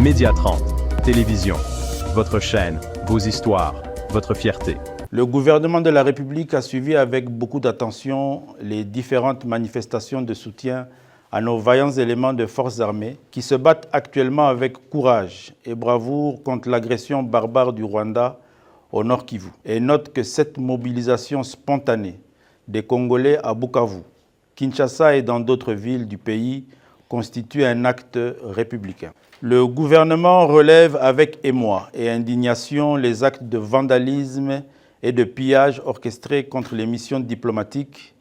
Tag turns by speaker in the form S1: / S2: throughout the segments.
S1: Média 30, télévision, votre chaîne, vos histoires, votre fierté.
S2: Le gouvernement de la République a suivi avec beaucoup d'attention les différentes manifestations de soutien à nos vaillants éléments de forces armées qui se battent actuellement avec courage et bravoure contre l'agression barbare du Rwanda au Nord Kivu. Et note que cette mobilisation spontanée des Congolais à Bukavu, Kinshasa et dans d'autres villes du pays constitue un acte républicain. Le gouvernement relève avec émoi et indignation les actes de vandalisme et de pillage orchestrés contre les missions diplomatiques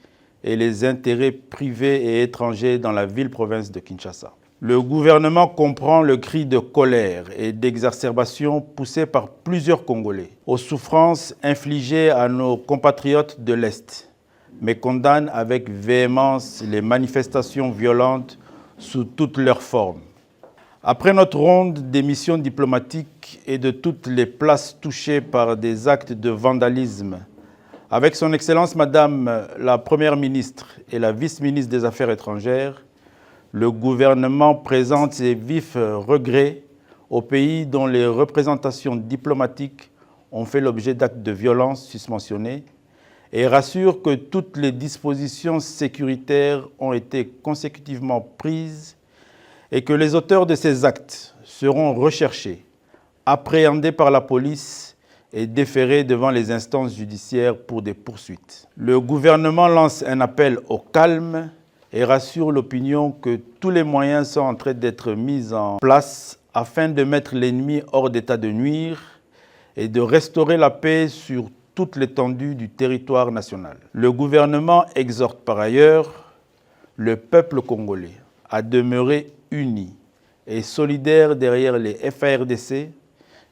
S2: et les intérêts privés et étrangers dans la ville-province de Kinshasa. Le gouvernement comprend le cri de colère et d'exacerbation poussé par plusieurs Congolais aux souffrances infligées à nos compatriotes de l'Est, mais condamne avec véhémence les manifestations violentes sous toutes leurs formes. Après notre ronde des missions diplomatiques et de toutes les places touchées par des actes de vandalisme, avec son Excellence Madame la Première ministre et la Vice-ministre des Affaires étrangères, le gouvernement présente ses vifs regrets aux pays dont les représentations diplomatiques ont fait l'objet d'actes de violence susmentionnés et rassure que toutes les dispositions sécuritaires ont été consécutivement prises et que les auteurs de ces actes seront recherchés, appréhendés par la police et déférés devant les instances judiciaires pour des poursuites. Le gouvernement lance un appel au calme et rassure l'opinion que tous les moyens sont en train d'être mis en place afin de mettre l'ennemi hors d'état de nuire et de restaurer la paix sur toute l'étendue du territoire national. Le gouvernement exhorte par ailleurs le peuple congolais à demeurer unis et solidaires derrière les FARDC,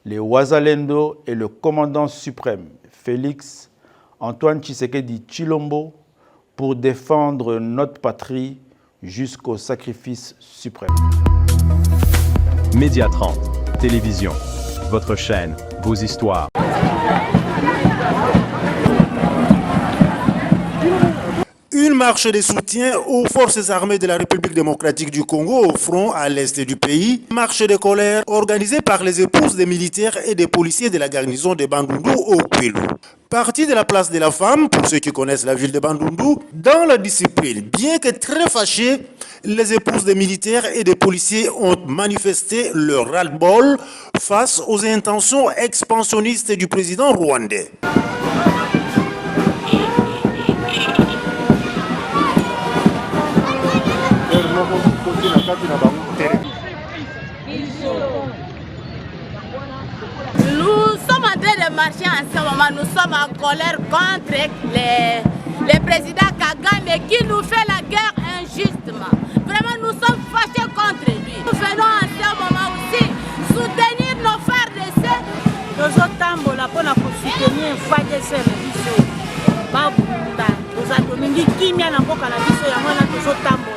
S2: les Wazalendo et le commandant suprême Félix Antoine Tshisekedi Tshilombo pour défendre notre patrie jusqu'au sacrifice suprême.
S1: Média 30, télévision, votre chaîne, vos histoires.
S3: Une marche de soutien aux forces armées de la République démocratique du Congo au front à l'est du pays. Marche de colère organisée par les épouses des militaires et des policiers de la garnison de Bandundu au Kwilu. Partie de la place de la femme, pour ceux qui connaissent la ville de Bandundu, dans la discipline. Bien que très fâchés, les épouses des militaires et des policiers ont manifesté leur ras-le-bol face aux intentions expansionnistes du président rwandais.
S4: Nous sommes en train de marcher en ce moment, nous sommes en colère contre les présidents Kagame qui nous fait la guerre injustement. Vraiment, nous sommes fâchés contre lui. Nous venons en ce moment aussi soutenir nos frères de sœurs.
S5: Nous sommes pour soutenir FARDC na biso. Babunda, nous avons mingi kimia na mboka na biso ya mwana tozotambola.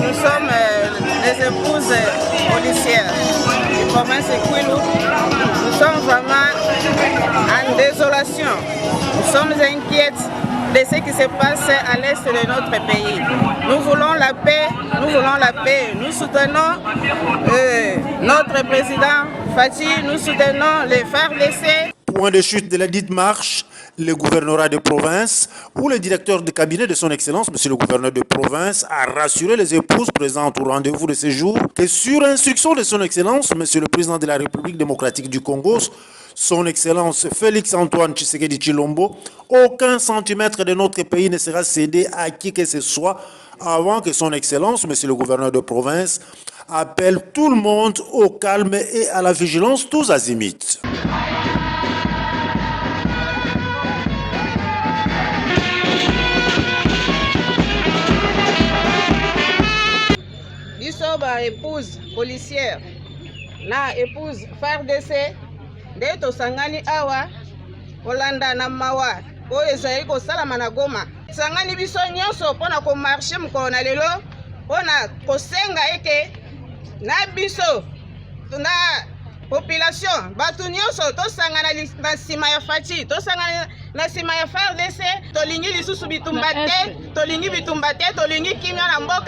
S6: Nous sommes les épouses policières du province de Kwilu. Nous sommes vraiment en désolation. Nous sommes inquiètes de ce qui se passe à l'est de notre pays. Nous voulons la paix, nous voulons la paix. Nous soutenons notre président Fachi, nous soutenons les FARDC.
S3: Point de chute de la dite marche, le gouvernorat de province ou le directeur de cabinet de son Excellence, Monsieur le gouverneur de province, a rassuré les épouses présentes au rendez-vous de ce jour que sur instruction de son Excellence, Monsieur le président de la République démocratique du Congo, son Excellence Félix Antoine Tshisekedi Tshilombo, aucun centimètre de notre pays ne sera cédé à qui que ce soit avant que son Excellence, Monsieur le gouverneur de province, appelle tout le monde au calme et à la vigilance tous azimuts.
S6: Épouse policière, na épouse FARDC, de tosangani awa, Olanda na mawa, o ezali ko salama na Goma. Sangani biso nyonso pona ko marcher mko na lelo, pona ko senga eke na biso na population batu nyonso tosangana na sima ya Fachi, tosangana na sima ya FARDC, tolingi lisusu bitumba te, tolingi kimia na mboka.